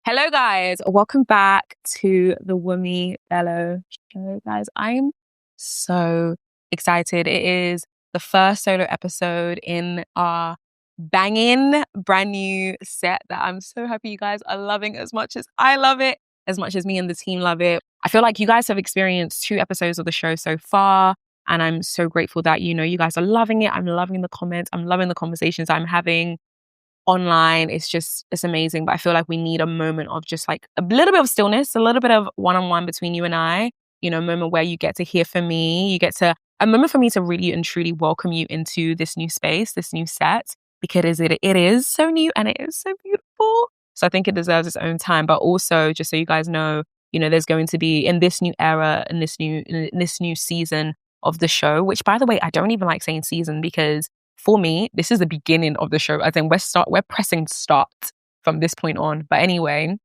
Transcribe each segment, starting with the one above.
Hello, guys. Welcome back to the Wunmi Bello Show, guys. I'm so excited. It is the first solo episode in our banging brand new set that I'm so happy you guys are loving as much as I love it, as much as me and the team love it. I feel like you guys have experienced 2 episodes of the show so far, and I'm so grateful that, you guys are loving it. I'm loving the comments. I'm loving the conversations I'm having online. It's amazing. But I feel like we need a moment of just like a little bit of stillness, a little bit of one-on-one between you and I, a moment where you get to hear from me. A moment for me to really and truly welcome you into this new space, this new set, because it is so new and it is so beautiful. So I think it deserves its own time. But also, just so you guys know, there's going to be in this new era, in this new season of the show, which, by the way, I don't even like saying season, because for me, this is the beginning of the show. I think we're pressing start from this point on. But anyway,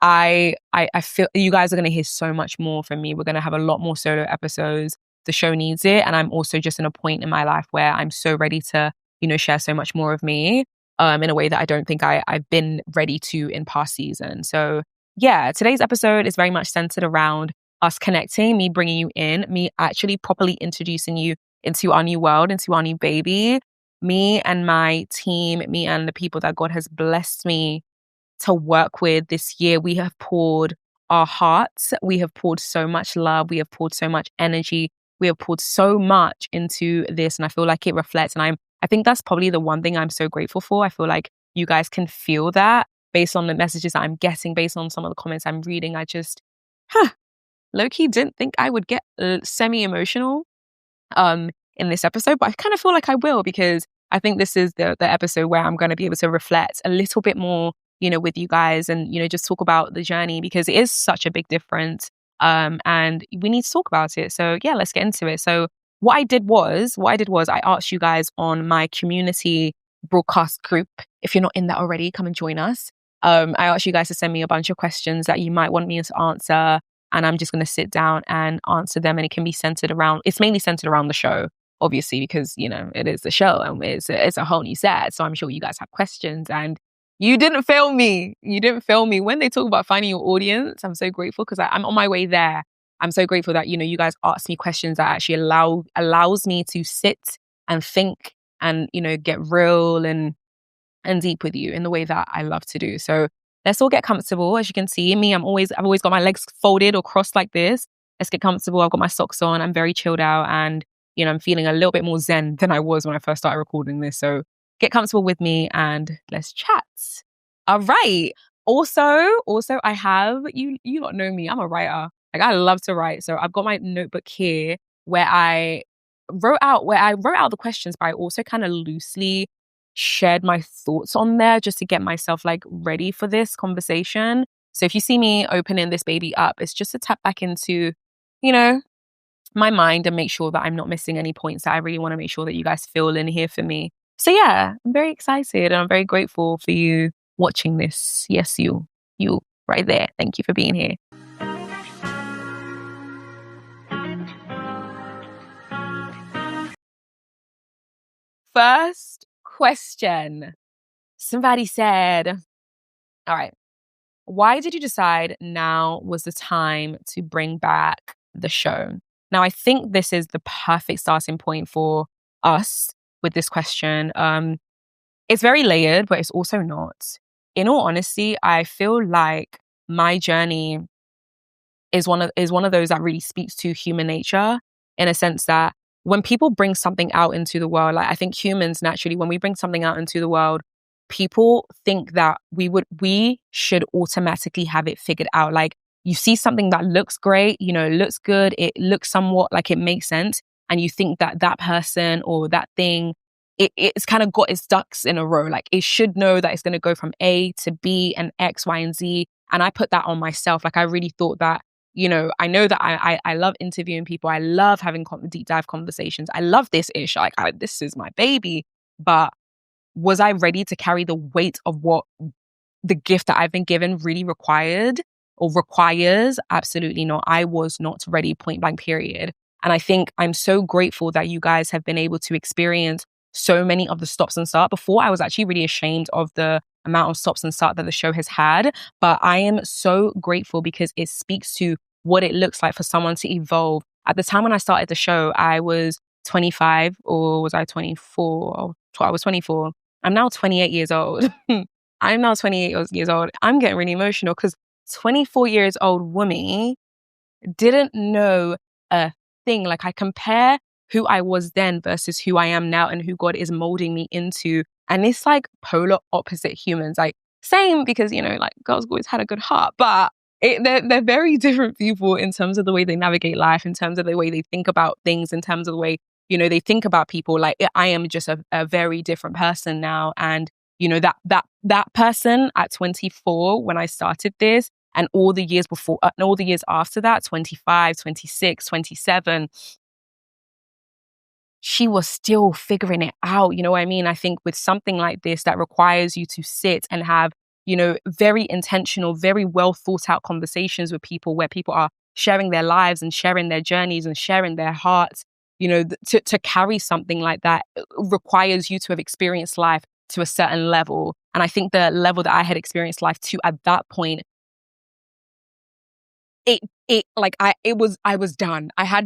I feel you guys are going to hear so much more from me. We're going to have a lot more solo episodes. The show needs it. And I'm also just in a point in my life where I'm so ready to, share so much more of me in a way that I don't think I've been ready to in past seasons. So yeah, today's episode is very much centered around us connecting, me bringing you in, me actually properly introducing you into our new world, into our new baby. Me and my team, me and the people that God has blessed me to work with this year, we have poured our hearts. We have poured so much love. We have poured so much energy. We have poured so much into this. And I feel like it reflects. And I think that's probably the one thing I'm so grateful for. I feel like you guys can feel that based on the messages that I'm getting, based on some of the comments I'm reading. I just, low-key didn't think I would get semi-emotional in this episode, but I kind of feel like I will, because I think this is the episode where I'm going to be able to reflect a little bit more, with you guys and, just talk about the journey, because it is such a big difference. And we need to talk about it. So yeah, let's get into it. So what I did was I asked you guys on my community broadcast group. If you're not in that already, come and join us. I asked you guys to send me a bunch of questions that you might want me to answer. And I'm just going to sit down and answer them. And it can be it's mainly centered around the show, obviously, because, it is the show and it's a whole new set. So I'm sure you guys have questions, and you didn't fail me. You didn't fail me. When they talk about finding your audience, I'm so grateful, because I'm on my way there. I'm so grateful that, you guys ask me questions that actually allows me to sit and think and, get real and deep with you in the way that I love to do. So let's all get comfortable. As you can see me, I've always got my legs folded or crossed like this. Let's get comfortable. I've got my socks on. I'm very chilled out, and, I'm feeling a little bit more zen than I was when I first started recording this. So get comfortable with me and let's chat. All right. Also, I have, you lot know me, I'm a writer. Like, I love to write. So I've got my notebook here where I wrote out the questions, but I also kind of loosely shared my thoughts on there just to get myself like ready for this conversation. So if you see me opening this baby up, it's just to tap back into, my mind and make sure that I'm not missing any points that I really want to make sure that you guys feel in here for me. So yeah, I'm very excited and I'm very grateful for you watching this. Yes, you right there. Thank you for being here. First question. Somebody said, all right, why did you decide now was the time to bring back the show? Now, I think this is the perfect starting point for us with this question. It's very layered, but it's also not. In all honesty, I feel like my journey is one of those that really speaks to human nature, in a sense that when people bring something out into the world, like I think humans naturally, when we bring something out into the world, people think that we should automatically have it figured out. Like, you see something that looks great, it looks good, it looks somewhat like it makes sense, and you think that that person or that thing, it's kind of got its ducks in a row. Like, it should know that it's going to go from A to B and X, Y, and Z. And I put that on myself. Like, I really thought that, I know that I love interviewing people. I love having deep dive conversations. I love this ish. Like, this is my baby. But was I ready to carry the weight of what the gift that I've been given really required or requires? Absolutely not. I was not ready, point blank, period. And I think I'm so grateful that you guys have been able to experience so many of the stops and start. Before, I was actually really ashamed of the amount of stops and start that the show has had. But I am so grateful because it speaks to what it looks like for someone to evolve. At the time when I started the show, I was 25, or was I 24? I was 24. I'm now 28 years old. I'm now 28 years old. I'm getting really emotional because 24 years old Wunmi didn't know a thing. Like, I compare who I was then versus who I am now and who God is molding me into. And it's like polar opposite humans. Like, same, because, like, God's always had a good heart, but they're very different people in terms of the way they navigate life, in terms of the way they think about things, in terms of the way, they think about people. Like, I am just a very different person now. And, that person at 24, when I started this, and all the years before, and all the years after that, 25, 26, 27, she was still figuring it out. You know what I mean? I think with something like this that requires you to sit and have, very intentional, very well thought out conversations with people, where people are sharing their lives and sharing their journeys and sharing their hearts, to carry something like that requires you to have experienced life to a certain level. And I think the level that I had experienced life to at that point, I was done. I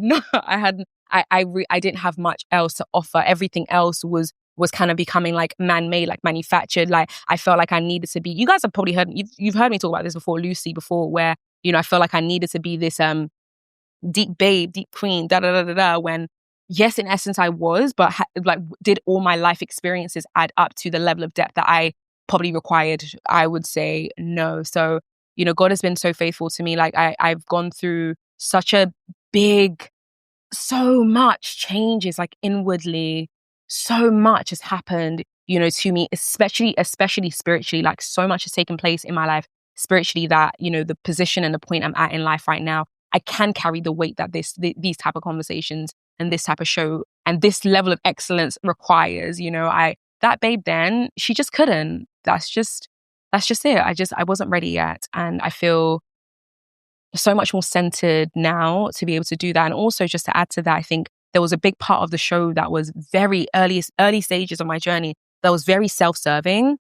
didn't have much else to offer. Everything else was kind of becoming like man-made, like manufactured. Like, I felt like I needed to be, you guys have probably heard, you've heard me talk about this before, Lucy, before, where, I felt like I needed to be this, deep babe, deep queen, when, yes, in essence I was, but did all my life experiences add up to the level of depth that I probably required? I would say no. So, God has been so faithful to me. Like, I've gone through such a big, so much changes, like, inwardly, so much has happened, to me, especially spiritually. Like, so much has taken place in my life spiritually that, the position and the point I'm at in life right now, I can carry the weight that these type of conversations and this type of show and this level of excellence requires. That babe then, she just couldn't. That's just it. I wasn't ready yet. And I feel so much more centered now to be able to do that. And also, just to add to that, I think there was a big part of the show that was very early stages of my journey that was very self-serving.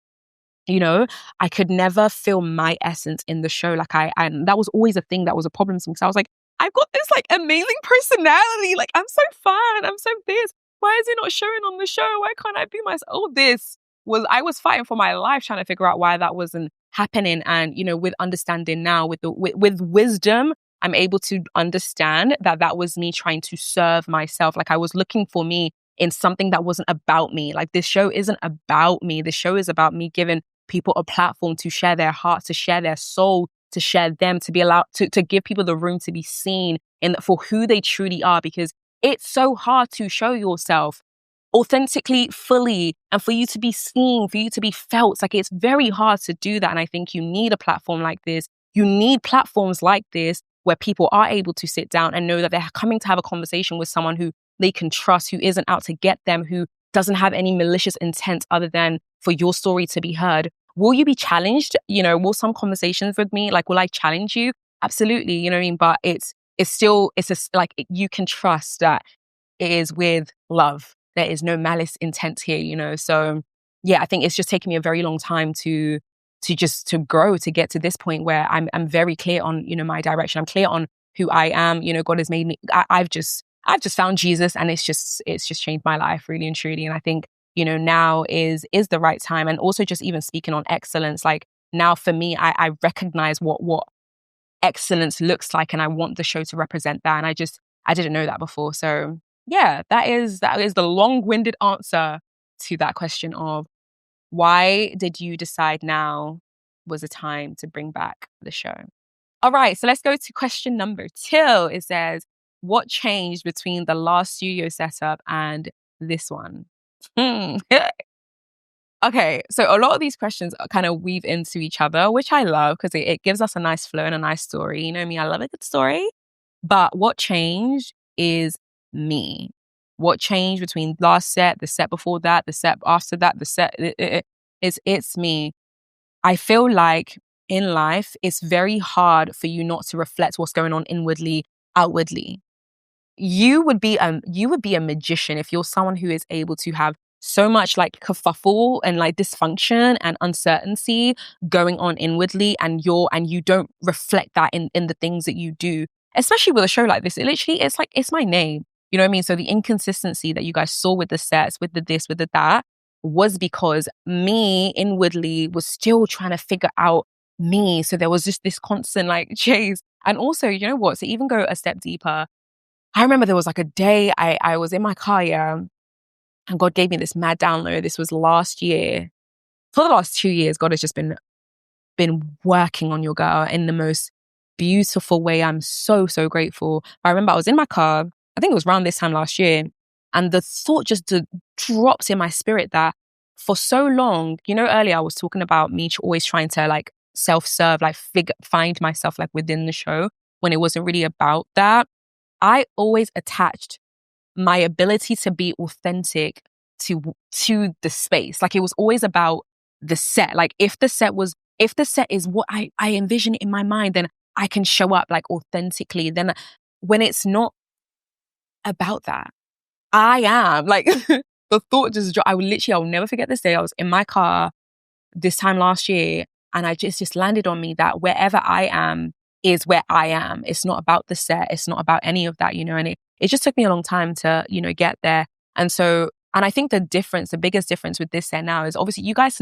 I could never feel my essence in the show. Like, and that was always a thing that was a problem to me. So I was like, I've got this like amazing personality. Like, I'm so fun. I'm so this. Why is it not showing on the show? Why can't I be myself? All this I was fighting for my life, trying to figure out why that wasn't happening. And, with understanding now, with wisdom, I'm able to understand that was me trying to serve myself. Like, I was looking for me in something that wasn't about me. Like, this show isn't about me. The show is about me giving people a platform to share their hearts, to share their soul, to share them, to be allowed to give people the room to be seen for who they truly are. Because it's so hard to show yourself authentically, fully, and for you to be seen, for you to be felt. Like, it's very hard to do that. And I think you need a platform like this. You need platforms like this where people are able to sit down and know that they're coming to have a conversation with someone who they can trust, who isn't out to get them, who doesn't have any malicious intent other than for your story to be heard. Will you be challenged? Will some conversations with me, like, will I challenge you? Absolutely. You know what I mean? But it's like, you can trust that it is with love. There is no malice intent here, So yeah, I think it's just taken me a very long time to grow, to get to this point where I'm very clear on, my direction. I'm clear on who I am. God has made me, I've just found Jesus, and it's just changed my life, really and truly. And I think, now is the right time. And also, just even speaking on excellence, like, now for me, I recognize what excellence looks like, and I want the show to represent that. And I didn't know that before. So yeah, that is the long-winded answer to that question of why did you decide now was the time to bring back the show? All right, so let's go to question number 2. It says, what changed between the last studio setup and this one? Okay, so a lot of these questions kind of weave into each other, which I love because it gives us a nice flow and a nice story. You know me, I love a good story. But what changed is me. What changed between last set, the set before that, the set after that, the set, it's me. I feel like in life, it's very hard for you not to reflect what's going on inwardly, outwardly. You would be a magician if you're someone who is able to have so much like kerfuffle and like dysfunction and uncertainty going on inwardly, and you don't reflect that in the things that you do, especially with a show like this. It literally, it's like, it's my name. You know what I mean? So the inconsistency that you guys saw with the sets, with the this, with the that, was because me inwardly was still trying to figure out me. So there was just this constant like chase. And also, you know what? To even go a step deeper, I remember there was like a day I was in my car, yeah, and God gave me this mad download. This was last year. For the last 2 years, God has just been working on your girl in the most beautiful way. I'm so, so grateful. I remember I was in my car, I think it was around this time last year, and the thought just dropped in my spirit that for so long, you know, earlier I was talking about me always trying to like self-serve, like find myself like within the show when it wasn't really about that. I always attached my ability to be authentic to the space. Like it was always about the set. Like if the set is what I envision in my mind, then I can show up like authentically. Then when it's not about that, I am like the thought just I'll never forget this day. I was in my car this time last year, and I just landed on me that wherever I am is where I am. It's not about the set. It's not about any of that, you know, and it just took me a long time to, you know, get there. And so, and I think the biggest difference with this set now is obviously you guys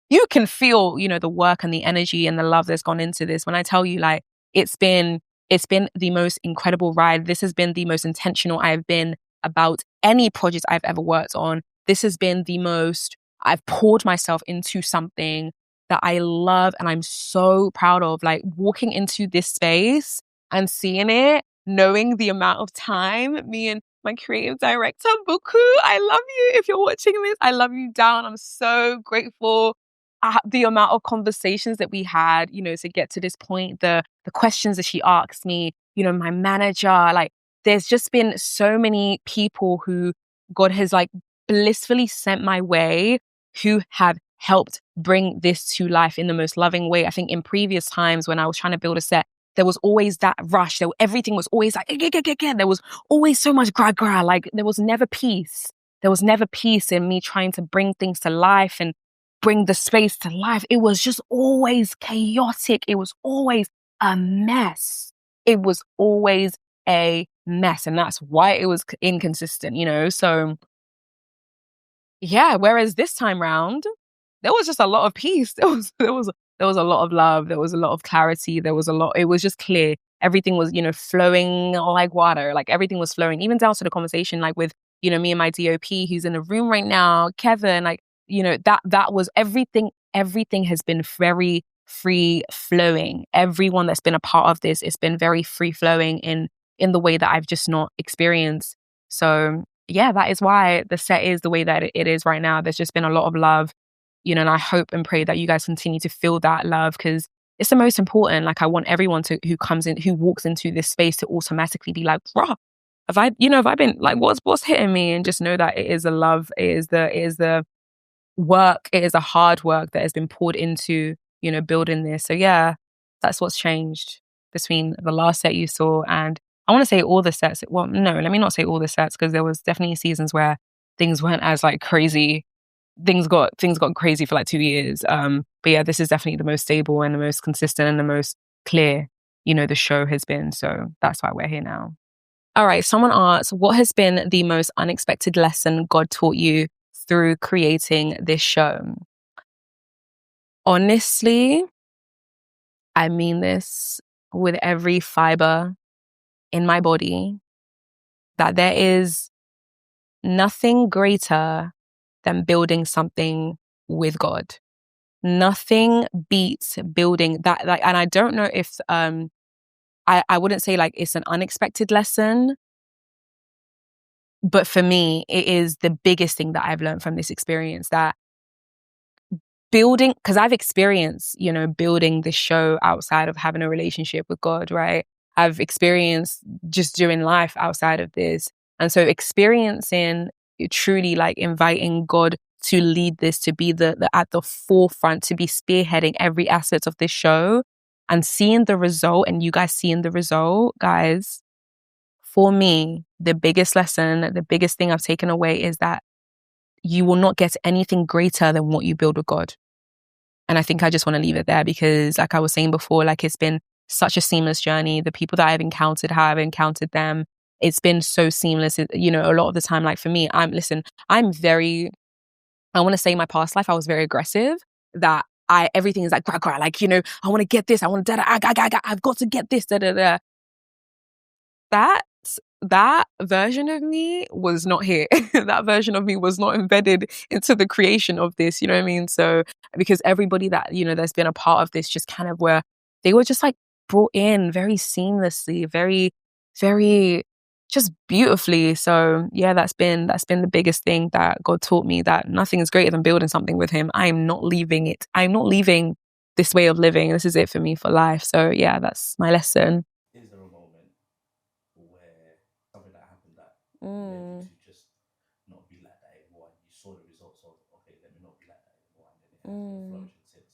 you can feel, you know, the work and the energy and the love that's gone into this. When I tell you, like, it's been the most incredible ride. This has been the most intentional I've been about any project I've ever worked on. This has been the most I've poured myself into something that I love and I'm so proud of. Like walking into this space and seeing it, knowing the amount of time me and my creative director, Buku, I love you. If you're watching this, I love you down. I'm so grateful at the amount of conversations that we had, you know, to get to this point, the questions that she asked me, you know, my manager, like there's just been so many people who God has like blissfully sent my way who have helped bring this to life in the most loving way. I think in previous times when I was trying to build a set, there was always that rush. Everything was always like, there was always so much gra. Like there was never peace. There was never peace in me trying to bring things to life and bring the space to life. It was just always chaotic. It was always a mess. It was always a mess. And that's why it was inconsistent, you know? So yeah, whereas this time round, there was just a lot of peace. There was a lot of love. There was a lot of clarity. It was just clear. Everything was, you know, flowing like water. Like everything was flowing, even down to the conversation, like with, you know, me and my DOP who's in the room right now, Kevin, like, you know, that was everything. Everything has been very free flowing. Everyone that's been a part of this, it's been very free flowing in the way that I've just not experienced. So yeah, that is why the set is the way that it is right now. There's just been a lot of love, you know, and I hope and pray that you guys continue to feel that love because it's the most important. Like I want everyone who walks into this space to automatically be like, bruh, have I been like, what's hitting me? And just know that it is the love, it is the work, it is the hard work that has been poured into, you know, building this. So yeah, that's what's changed between the last set you saw and I want to say all the sets. Well, no, let me not say all the sets because there was definitely seasons where things weren't as like crazy. Things got crazy for like 2 years. But yeah, this is definitely the most stable and the most consistent and the most clear, you know, the show has been. So that's why we're here now. All right. Someone asked, what has been the most unexpected lesson God taught you through creating this show? Honestly, I mean this with every fiber in my body, that there is nothing greater than building something with God. Nothing beats building that. Like, and I don't know if I wouldn't say like it's an unexpected lesson, but for me, it is the biggest thing that I've learned from this experience, that building, because I've experienced, you know, building this show outside of having a relationship with God, right? I've experienced just doing life outside of this. And so experiencing truly like inviting God to lead this, to be the at the forefront, to be spearheading every aspect of this show and seeing the result, and you guys seeing the result, guys, for me, the biggest lesson, the biggest thing I've taken away is that you will not get anything greater than what you build with God. And I think I just want to leave it there because, like I was saying before, like it's been such a seamless journey. The people that I've encountered, how I've encountered them, it's been so seamless. You know, a lot of the time, like for me, I want to say in my past life, I was very aggressive, that everything is like, gra, gra, like, you know, I want to get this, I want to, I've got to get this, da, da, da. That version of me was not here. That version of me was not embedded into the creation of this, you know what I mean? So, because everybody that, you know, that's been a part of this just kind of they were just like brought in very seamlessly, very, very just beautifully. So yeah, that's been the biggest thing that God taught me, that nothing is greater than building something with him. I am not leaving it. I'm not leaving this way of living. This is it for me for life. So yeah, that's my lesson. Is there a moment where something that happened that led you to just not be like that anymore, and you saw the results of, okay, let me not be like that anymore, and then it has been flourishing since?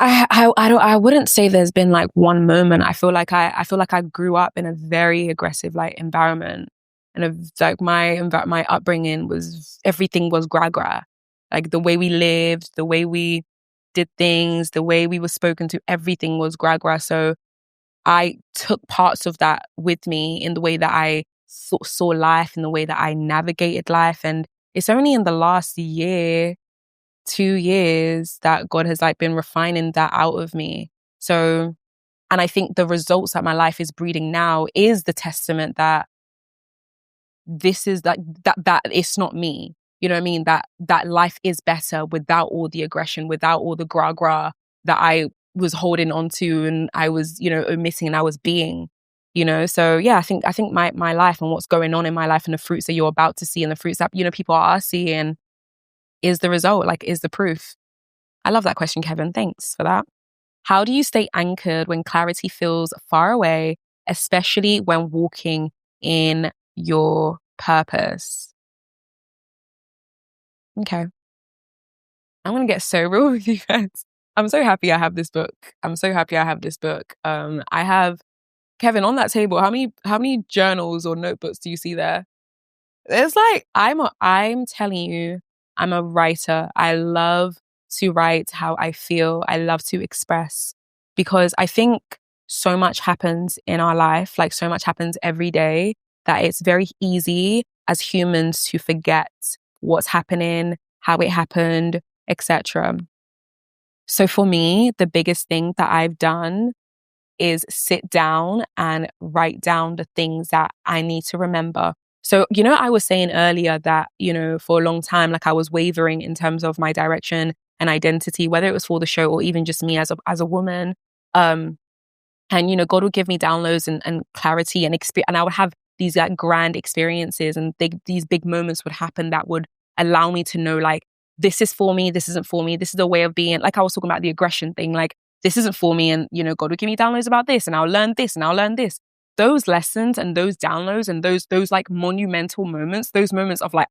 I wouldn't say there's been like one moment. I feel like I grew up in a very aggressive like environment, and like my upbringing was, everything was gra gra, like the way we lived, the way we did things, the way we were spoken to, everything was gra gra. So I took parts of that with me in the way that I saw life, in the way that I navigated life, and it's only in the last year, 2 years, that God has like been refining that out of me. So, and I think the results that my life is breeding now is the testament that this is like that it's not me. You know what I mean? That life is better without all the aggression, without all the gra gra that I was holding on to and I was, you know, omitting and I was being, you know. So yeah, I think my life and what's going on in my life and the fruits that you're about to see and the fruits that, you know, people are seeing is the result, like is the proof. I love that question, Kevin. Thanks for that. How do you stay anchored when clarity feels far away, especially when walking in your purpose? Okay. I'm going to get so real with you guys. I'm so happy I have this book. I have, Kevin, on that table, how many journals or notebooks do you see there? It's like, I'm telling you, I'm a writer. I love to write how I feel. I love to express, because I think so much happens in our life, like so much happens every day, that it's very easy as humans to forget what's happening, how it happened, etc. So for me, the biggest thing that I've done is sit down and write down the things that I need to remember. So, you know, I was saying earlier that, you know, for a long time, like I was wavering in terms of my direction and identity, whether it was for the show or even just me as a woman. And, you know, God would give me downloads and clarity and experience, and I would have these like grand experiences, and these big moments would happen that would allow me to know, like, this is for me, this isn't for me, this is a way of being. Like I was talking about the aggression thing, like this isn't for me, and, you know, God would give me downloads about this, and I'll learn this, and I'll learn this. Those lessons and those downloads and those like monumental moments, those moments of like,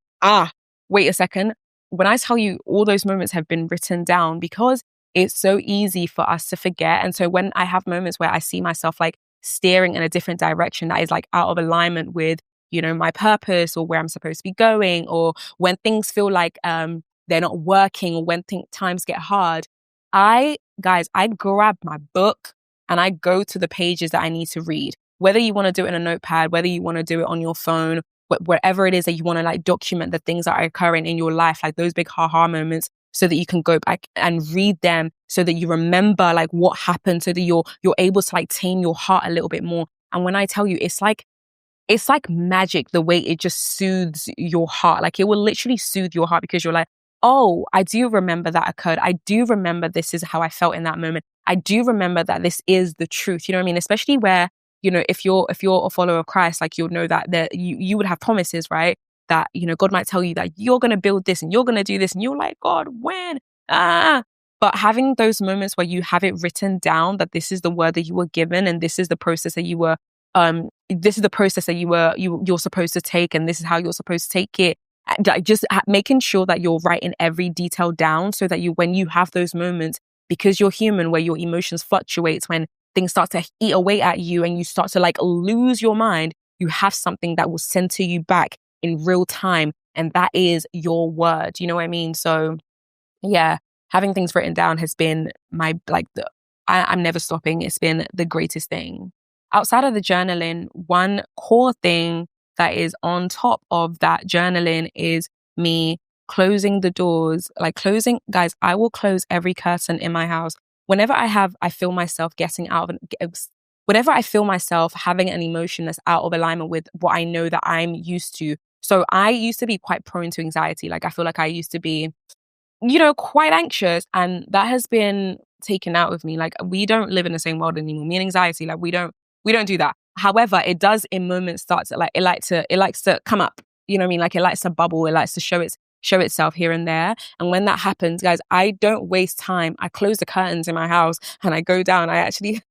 wait a second. When I tell you, all those moments have been written down, because it's so easy for us to forget. And so when I have moments where I see myself like steering in a different direction that is like out of alignment with, you know, my purpose or where I'm supposed to be going, or when things feel like they're not working, or when times get hard, I grab my book and I go to the pages that I need to read. Whether you want to do it in a notepad, whether you want to do it on your phone, whatever it is that you want to like document the things that are occurring in your life, like those big ha-ha moments, so that you can go back and read them, so that you remember like what happened, so that you're able to like tame your heart a little bit more. And when I tell you, it's like magic, the way it just soothes your heart. Like it will literally soothe your heart, because you're like, oh, I do remember that occurred. I do remember this is how I felt in that moment. I do remember that this is the truth. You know what I mean? Especially where, you know, if you're a follower of Christ, like you'll know that you would have promises, right? That, you know, God might tell you that you're going to build this and you're going to do this, and you're like, God, when? But having those moments where you have it written down, that this is the word that you were given, and this is the process that you're supposed to take, and this is how you're supposed to take it. Like just making sure that you're writing every detail down, so that when you have those moments, because you're human, where your emotions fluctuate, when things start to eat away at you and you start to like lose your mind, you have something that will center you back in real time and that is your word. You know what I mean? So yeah, having things written down has been I'm never stopping. It's been the greatest thing. Outside of the journaling, one core thing that is on top of that journaling is me closing the doors. Like closing, guys, I will close every curtain in my house. Whenever I feel myself getting out of whenever I feel myself having an emotion that's out of alignment with what I know that I'm used to. So I used to be quite prone to anxiety. Like I feel like I used to be, quite anxious, and that has been taken out of me. Like we don't live in the same world anymore. Me and anxiety, like we don't do that. However, it does in moments start to it likes to come up. You know what I mean? Like it likes to bubble. It likes to show itself here and there. And when that happens, guys, I don't waste time. I close the curtains in my house and I go down. I actually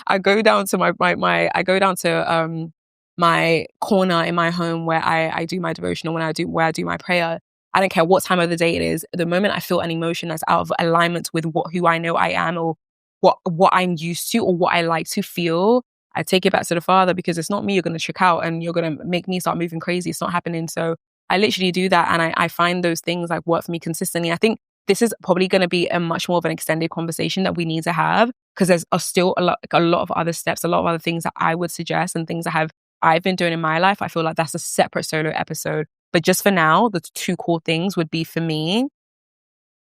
I go down to I go down to my corner in my home where I do my devotional, where I do my prayer. I don't care what time of the day it is. The moment I feel an emotion that's out of alignment with who I know I am, or what I'm used to, or what I like to feel, I take it back to the Father, because it's not me you're going to trick out and you're going to make me start moving crazy. It's not happening. So I literally do that, and I find those things like work for me consistently. I think this is probably going to be a much more of an extended conversation that we need to have, because there's still a lot of other steps, a lot of other things that I would suggest, and things that I've been doing in my life. I feel like that's a separate solo episode. But just for now, the two core things would be, for me,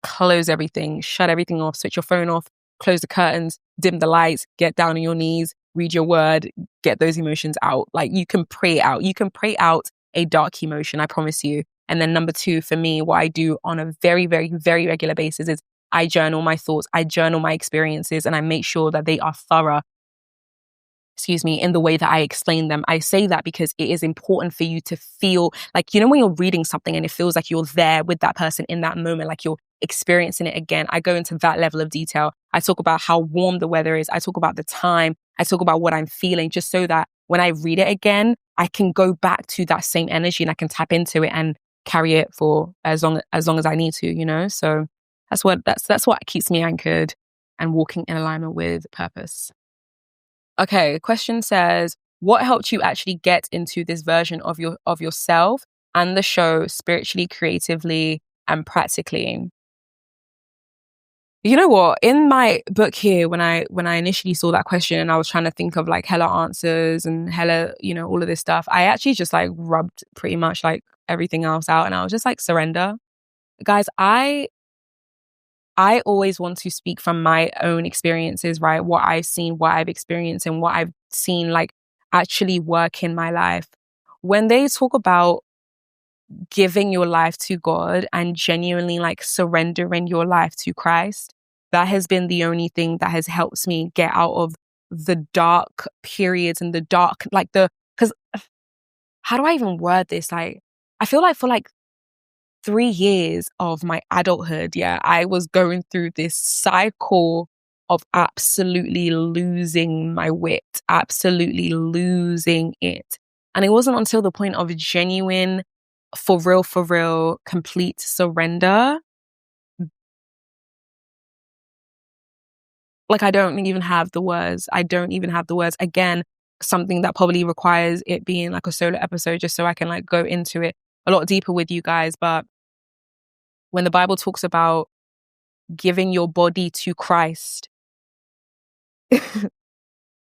close everything, shut everything off, switch your phone off, close the curtains, dim the lights, get down on your knees, read your word, get those emotions out. Like you can pray out. You can pray out a dark emotion, I promise you. And then number two, for me, what I do on a very, very, very regular basis is I journal my thoughts, I journal my experiences, and I make sure that they are thorough, in the way that I explain them. I say that because it is important for you to feel like, when you're reading something and it feels like you're there with that person in that moment, like you're experiencing it again. I go into that level of detail. I talk about how warm the weather is. I talk about the time. I talk about what I'm feeling, just so that when I read it again, I can go back to that same energy and I can tap into it and carry it for as long as I need to, So that's what keeps me anchored and walking in alignment with purpose. Okay, question says, what helped you actually get into this version of yourself and the show spiritually, creatively, and practically? You know what? In my book here, when I initially saw that question and I was trying to think of like hella answers and hella, all of this stuff, I actually just like rubbed pretty much like everything else out, and I was just like, surrender. Guys, I always want to speak from my own experiences, right? What I've seen, what I've experienced, and what I've seen like actually work in my life. When they talk about giving your life to God and genuinely like surrendering your life to Christ, that has been the only thing that has helped me get out of the dark periods and because how do I even word this? Like, I feel like for like 3 years of my adulthood, I was going through this cycle of absolutely losing my wit, absolutely losing it. And it wasn't until the point of genuine, for real, complete surrender. Like, I don't even have the words. Again, something that probably requires it being like a solo episode, just so I can like go into it a lot deeper with you guys. But when the Bible talks about giving your body to Christ,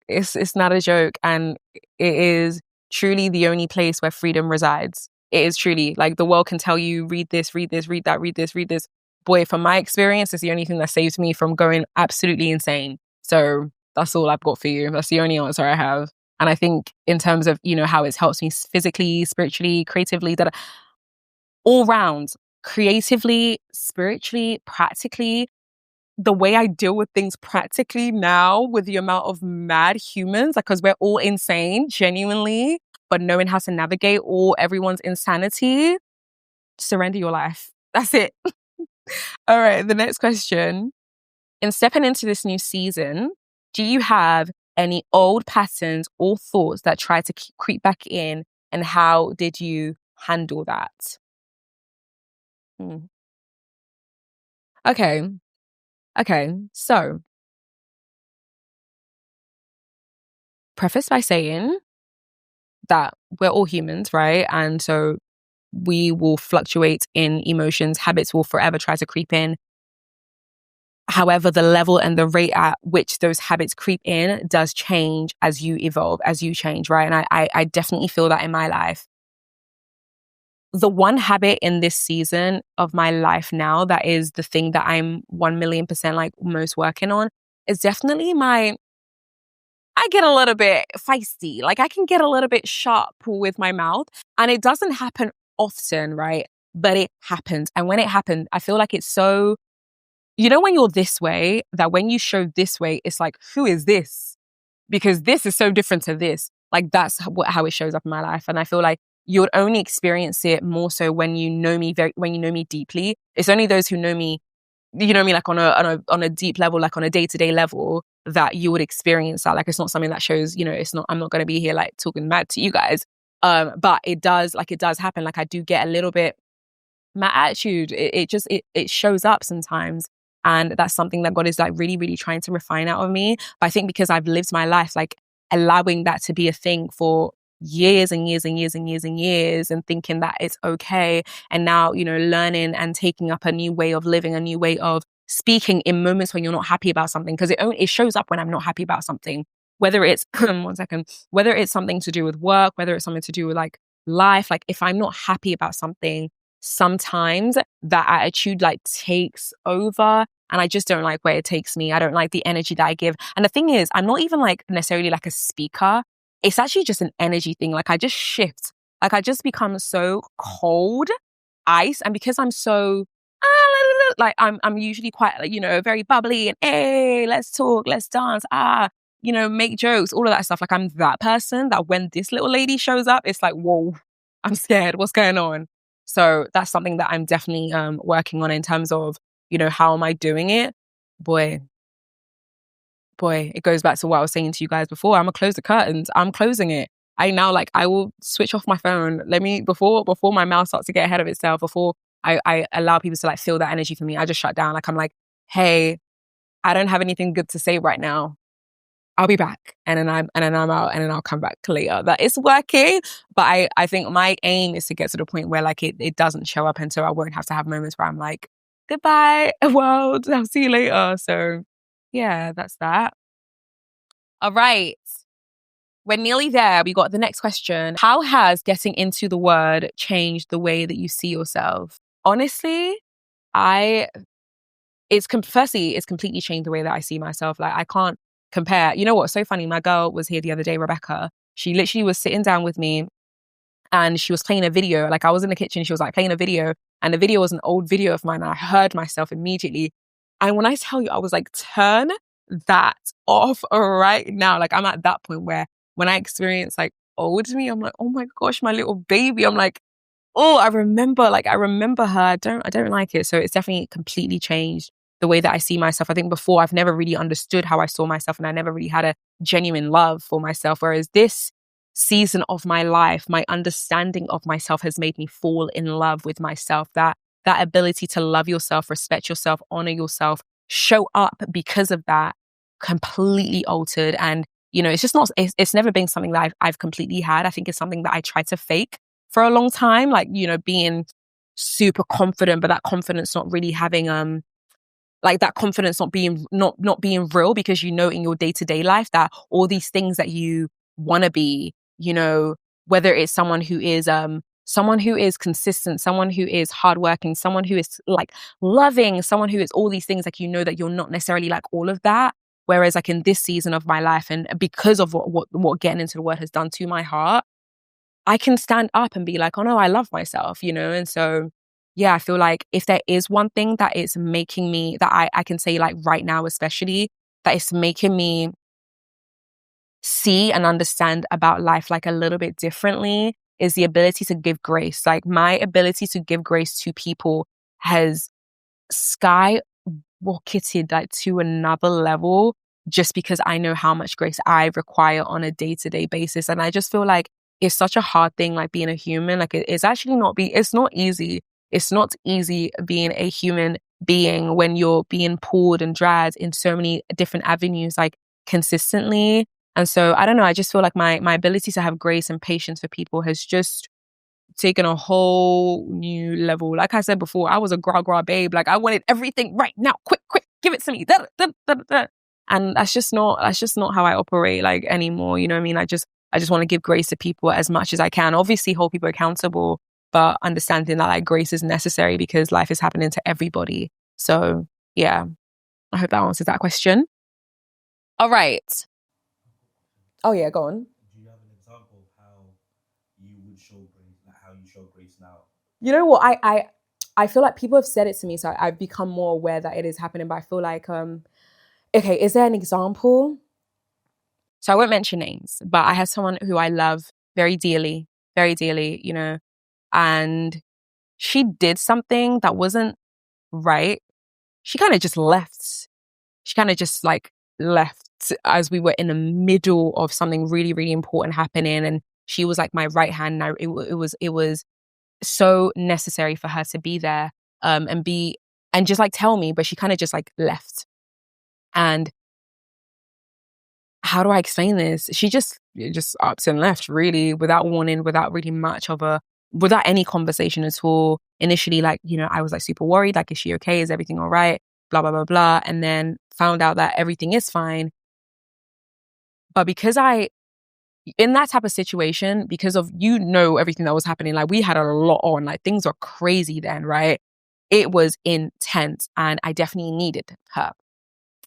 it's not a joke, and it is truly the only place where freedom resides. It is truly, like, the world can tell you, read this, read this, read that, read this, read this. Boy, from my experience, it's the only thing that saves me from going absolutely insane. So that's all I've got for you. That's the only answer I have. And I think in terms of, how it helps me physically, spiritually, creatively, that all round, creatively, spiritually, practically, the way I deal with things practically now with the amount of mad humans, like, because we're all insane, genuinely, but knowing how to navigate everyone's insanity, surrender your life. That's it. All right, the next question. In stepping into this new season, do you have any old patterns or thoughts that try to creep back in, and how did you handle that? Okay. So, preface by saying that we're all humans, right? And so we will fluctuate in emotions. Habits will forever try to creep in. However, the level and the rate at which those habits creep in does change as you evolve, as you change, right? And I definitely feel that in my life. The one habit in this season of my life now that is the thing that I'm 1,000,000% like most working on is definitely I get a little bit feisty. Like I can get a little bit sharp with my mouth, and it doesn't happen often, right? But it happens. And when it happened, I feel like it's so, when you're this way, that when you show this way, it's like, who is this? Because this is so different to this. Like that's how it shows up in my life. And I feel like you would only experience it more so when you know me when you know me deeply. It's only those who know me, like on a deep level, like on a day-to-day level, that you would experience that. Like it's not something that shows, it's not, I'm not going to be here like talking mad to you guys. But it does happen. Like I do get a little bit, my attitude, it shows up sometimes. And that's something that God is like really, really trying to refine out of me. But I think because I've lived my life, like allowing that to be a thing for years and years and years and years and years and thinking that it's okay. And now, learning and taking up a new way of living, a new way of speaking in moments when you're not happy about something. Because it shows up when I'm not happy about something, whether it's, one second, whether it's something to do with work, whether it's something to do with like life. Like if I'm not happy about something, sometimes that attitude like takes over, and I just don't like where it takes me. I don't like the energy that I give. And the thing is, I'm not even like necessarily like a speaker. It's actually just an energy thing. Like I just shift. Like I just become so cold, ice. And because I'm so like I'm usually quite very bubbly and hey, let's talk, let's dance, make jokes, all of that stuff. Like I'm that person that when this little lady shows up, it's like, whoa, I'm scared. What's going on? So that's something that I'm definitely working on in terms of, how am I doing it? Boy, it goes back to what I was saying to you guys before. I'm gonna close the curtains. I'm closing it. I will switch off my phone. Before my mouth starts to get ahead of itself, before I allow people to like feel that energy for me, I just shut down. Like I'm like, hey, I don't have anything good to say right now. I'll be back. And then I'm out, and then I'll come back later. That is working. But I think my aim is to get to the point where like it doesn't show up until I won't have to have moments where I'm like, goodbye, world, I'll see you later. So yeah, that's that. All right. We're nearly there. We got the next question. How has getting into the word changed the way that you see yourself? Honestly, it's completely changed the way that I see myself. Like I can't compare. You know what's so funny? My girl was here the other day, Rebecca. She literally was sitting down with me and she was playing a video. Like I was in the kitchen, she was like playing a video, and the video was an old video of mine. And I heard myself immediately. And when I tell you, I was like, turn that off right now. Like I'm at that point where when I experience like old me, I'm like, oh my gosh, my little baby. I'm like, oh, I remember her. I don't like it. So it's definitely completely changed the way that I see myself. I think before I've never really understood how I saw myself, and I never really had a genuine love for myself. Whereas this season of my life, my understanding of myself has made me fall in love with myself. That ability to love yourself, respect yourself, honor yourself, show up because of that, completely altered. And, it's just not, it's never been something that I've completely had. I think it's something that I tried to fake for a long time, like, being super confident, but that confidence not really having, like that confidence not being real, because in your day-to-day life that all these things that you want to be, whether it's someone who is consistent, someone who is hardworking, someone who is like loving, someone who is all these things, like, that you're not necessarily like all of that. Whereas like in this season of my life, and because of what getting into the word has done to my heart, I can stand up and be like, oh no, I love myself, And so, yeah, I feel like if there is one thing that is making me, that I can say like right now, especially, that is making me see and understand about life like a little bit differently, is the ability to give grace. Like my ability to give grace to people has skyrocketed like to another level, just because I know how much grace I require on a day-to-day basis. And I just feel like it's such a hard thing, like being a human. Like it's actually it's not easy. It's not easy being a human being when you're being pulled and dragged in so many different avenues, like consistently. And so I don't know, I just feel like my ability to have grace and patience for people has just taken a whole new level. Like I said before, I was a gra babe. Like I wanted everything right now, quick, give it to me. Da, da, da, da, da. And that's just not how I operate like anymore. You know what I mean? I just want to give grace to people as much as I can. Obviously hold people accountable, but understanding that like grace is necessary because life is happening to everybody. So yeah, I hope that answers that question. All right. Oh yeah, go on. Do you have an example of how you would show grace, like how you show grace now? You know what? I feel like people have said it to me, so I've become more aware that it is happening. But I feel like, okay, is there an example? So I won't mention names, but I have someone who I love very dearly, you know, and she did something that wasn't right. She kind of just left. She kind of just like left as we were in the middle of something really, really important happening. And she was like my right hand. And it was so necessary for her to be there, and just like tell me, but she kind of just like left. And how do I explain this? She just ups and left really without warning, without really without any conversation at all. Initially, like, you know, I was like super worried, like, is she okay? Is everything all right? Blah, blah, blah, blah. And then found out that everything is fine. But because in that type of situation, because of, you know, everything that was happening, like we had a lot on, like things were crazy then, right? It was intense and I definitely needed her,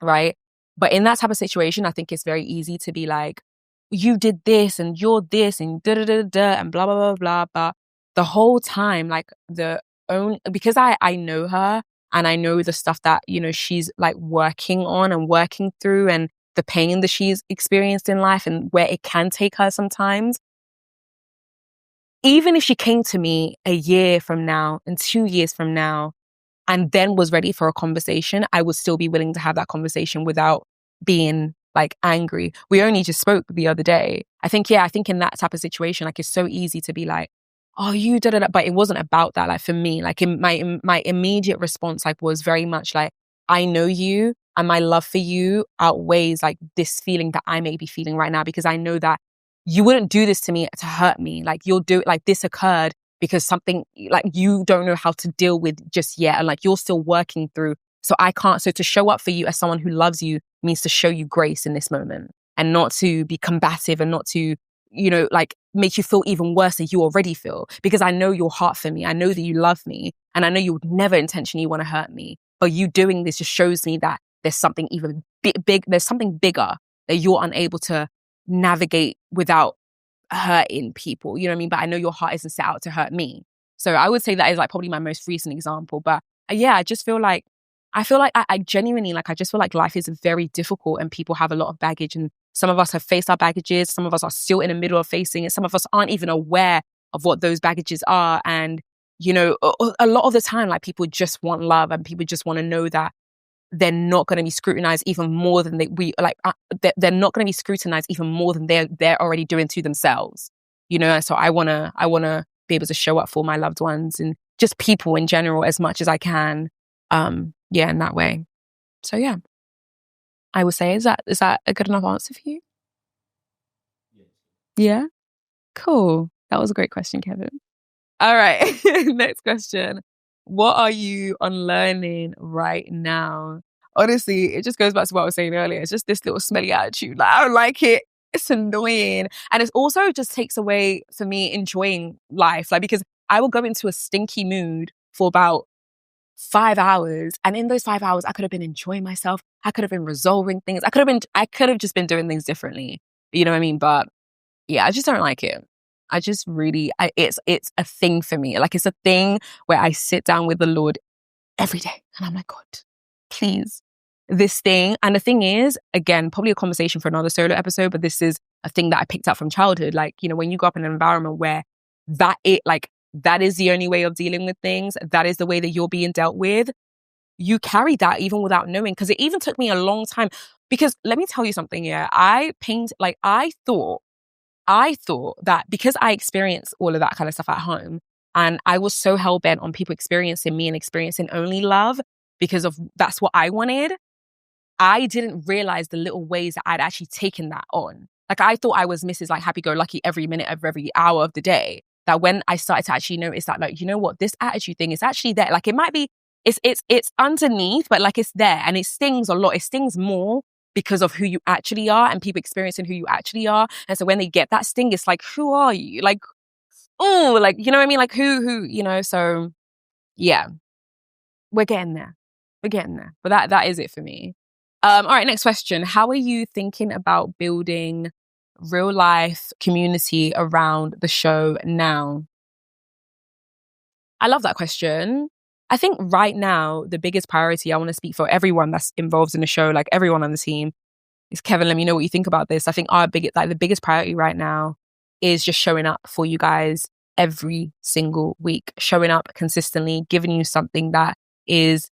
right? But in that type of situation, I think it's very easy to be like, you did this and you're this and da da da da and blah, blah, blah, blah. But the whole time, like because I know her and I know the stuff that, you know, she's like working on and working through and the pain that she's experienced in life and where it can take her sometimes. Even if she came to me a year from now and 2 years from now and then was ready for a conversation, I would still be willing to have that conversation without being like angry. We only just spoke the other day. I think in that type of situation, like it's so easy to be like, oh, you did it. But it wasn't about that. Like for me, like in my immediate response, like was very much like, I know you and my love for you outweighs like this feeling that I may be feeling right now, because I know that you wouldn't do this to me to hurt me. Like you'll do it, like this occurred because something like you don't know how to deal with just yet. And like you're still working through. So to show up for you as someone who loves you means to show you grace in this moment and not to be combative and not to, you know, like make you feel even worse than you already feel, because I know your heart for me. I know that you love me and I know you would never intentionally want to hurt me. But you doing this just shows me that there's something even big, there's something bigger that you're unable to navigate without hurting people. You know what I mean? But I know your heart isn't set out to hurt me. So I would say that is like probably my most recent example. But yeah, I just feel like, I genuinely, like, I just feel like life is very difficult and people have a lot of baggage, and some of us have faced our baggages. Some of us are still in the middle of facing it. Some of us aren't even aware of what those baggages are. And, you know, a lot of the time, like people just want love and people just want to know that they're not going to be scrutinized even more than they're not going to be scrutinized even more than they're already doing to themselves, you know? So I want to be able to show up for my loved ones and just people in general as much as I can. Yeah, in that way. So yeah, I would say, is that a good enough answer for you? Yeah? Cool. That was a great question, Kevin. All right. Next question. What are you unlearning right now? Honestly, it just goes back to what I was saying earlier. It's just this little smelly attitude. Like, I don't like it. It's annoying. And it also just takes away for me enjoying life. Like, because I will go into a stinky mood for about 5 hours. And in those 5 hours, I could have been enjoying myself. I could have been resolving things. I could have just been doing things differently. You know what I mean? But yeah, I just don't like it. I just really, it's a thing for me. Like it's a thing where I sit down with the Lord every day and I'm like, God, please, this thing. And the thing is, again, probably a conversation for another solo episode, but this is a thing that I picked up from childhood. Like, you know, when you grow up in an environment where that is the only way of dealing with things, that is the way that you're being dealt with, you carry that even without knowing. Because it even took me a long time. Because let me tell you something, yeah, I thought that because I experienced all of that kind of stuff at home, and I was so hell-bent on people experiencing me and experiencing only love because of that's what I wanted, I didn't realize the little ways that I'd actually taken that on. Like I thought I was Mrs. like happy-go-lucky every minute of every hour of the day. that when I started to actually notice that, like, you know what, this attitude thing is actually there. Like, it might be, it's underneath, but like, it's there, and it stings a lot. It stings more because of who you actually are and people experiencing who you actually are. And so when they get that sting, it's like, who are you? Like, oh, like, you know what I mean? Like, who, you know? So yeah, we're getting there. We're getting there. But that is it for me. All right, next question. How are you thinking about building real life community around the show now? I love that question. I think right now, the biggest priority, I want to speak for everyone that's involved in the show, like everyone on the team, is Kevin, let me know what you think about this. I think the biggest priority right now is just showing up for you guys every single week, showing up consistently, giving you something that is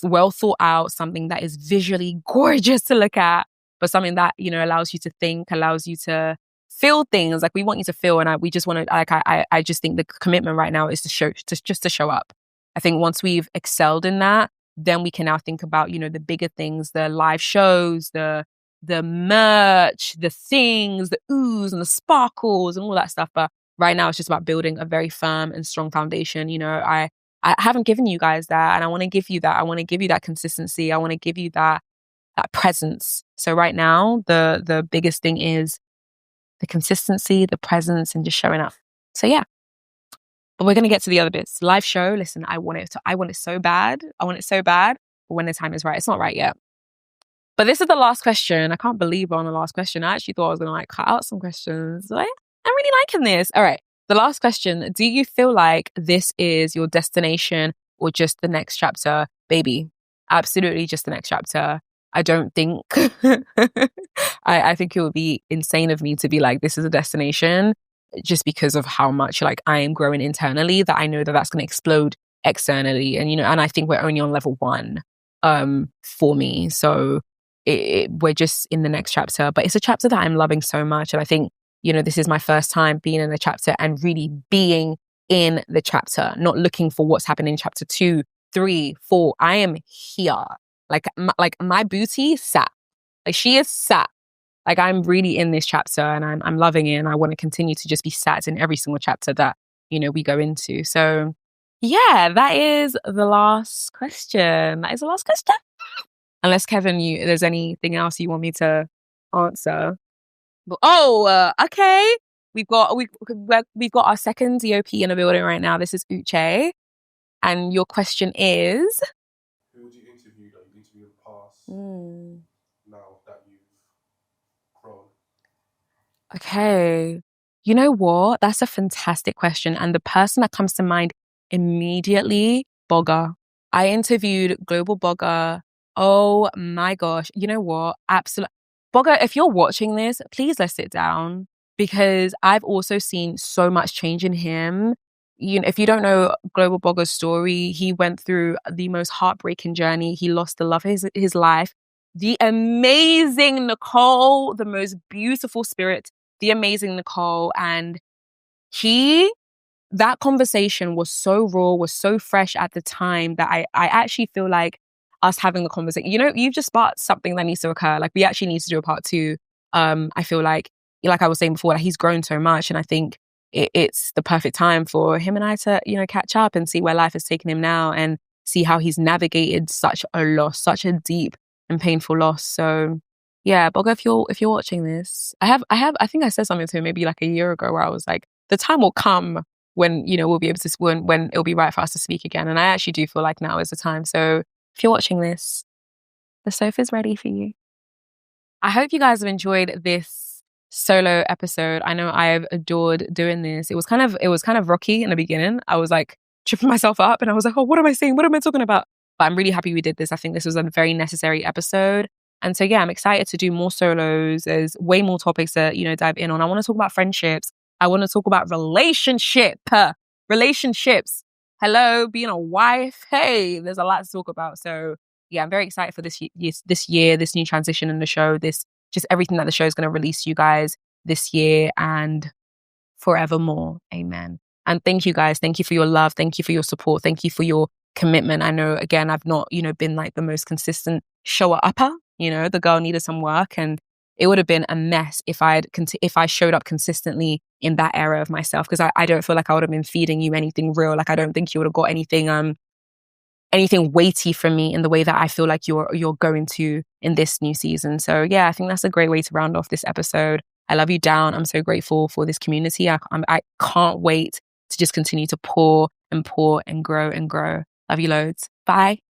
well thought out, something that is visually gorgeous to look at, but something that, you know, allows you to think, allows you to feel things. Like, we want you to feel, and we just want to, like, I just think the commitment right now is to show up. I think once we've excelled in that, then we can now think about, you know, the bigger things, the live shows, the merch, the things, the oohs and the sparkles and all that stuff. But right now it's just about building a very firm and strong foundation. You know, I haven't given you guys that, and I want to give you that. I want to give you that consistency. I want to give you that presence. So right now, the biggest thing is the consistency, the presence, and just showing up. So yeah. But we're going to get to the other bits. Live show, listen, I want it so bad. I want it so bad. But when the time is right, it's not right yet. But this is the last question. I can't believe we're on the last question. I actually thought I was going to, like, cut out some questions. Like, I'm really liking this. All right. The last question. Do you feel like this is your destination or just the next chapter? Baby, absolutely just the next chapter. I don't think, I think it would be insane of me to be like, this is a destination, just because of how much, like, I am growing internally, that I know that that's going to explode externally. And, you know, and I think we're only on level 1 for me. So we're just in the next chapter, but it's a chapter that I'm loving so much. And I think, you know, this is my first time being in a chapter and really being in the chapter, not looking for what's happening in chapter 2, 3, 4. I am here. Like my booty sat. Like, she is sat. Like, I'm really in this chapter, and I'm loving it, and I want to continue to just be sat in every single chapter that, you know, we go into. So yeah, that is the last question. That is the last question. Unless, Kevin, there's anything else you want me to answer. But, okay. We've got our second DOP in the building right now. This is Uche. And your question is? Who would you interview that you interviewed in the past now that you've grown? Okay. You know what? That's a fantastic question. And the person that comes to mind immediately, Bogger. I interviewed Global Bogger. Oh my gosh. You know what? Absolutely. Bogger, if you're watching this, please let's sit down, because I've also seen so much change in him. You know, if you don't know Global Bogger's story, he went through the most heartbreaking journey. He lost the love of his life. The amazing Nicole, the most beautiful spirit, the amazing Nicole. And that conversation was so raw, was so fresh at the time, that I actually feel like us having the conversation, you know, you've just sparked something that needs to occur. Like, we actually need to do a part 2. I feel like I was saying before, like, he's grown so much, and I think it's the perfect time for him and I to, you know, catch up and see where life has taken him now, and see how he's navigated such a loss, such a deep and painful loss. So yeah, Bogger, if you're watching this, I think I said something to him maybe like a year ago, where I was like, the time will come when, you know, we'll be able to, when it'll be right for us to speak again. And I actually do feel like now is the time. So if you're watching this, the sofa's ready for you. I hope you guys have enjoyed this solo episode. I know I've adored doing this. It was kind of rocky in the beginning. I was like tripping myself up, and I was like, oh, what am I saying? What am I talking about? But I'm really happy we did this. I think this was a very necessary episode. And so yeah, I'm excited to do more solos. There's way more topics to, you know, dive in on. I want to talk about friendships. I want to talk about relationships. Hello, being a wife. Hey, there's a lot to talk about. So yeah, I'm very excited for this year, this new transition in the show, this just everything that the show is going to release you guys this year and forevermore. Amen. And thank you guys. Thank you for your love. Thank you for your support. Thank you for your commitment. I know, again, I've not, you know, been like the most consistent shower upper. You know, the girl needed some work, and it would have been a mess if I showed up consistently in that era of myself, because I don't feel like I would have been feeding you anything real. Like, I don't think you would have got anything weighty from me in the way that I feel like you're going to in this new season. So yeah, I think that's a great way to round off this episode. I love you down. I'm so grateful for this community. I can't wait to just continue to pour and grow and grow. Love you loads. Bye.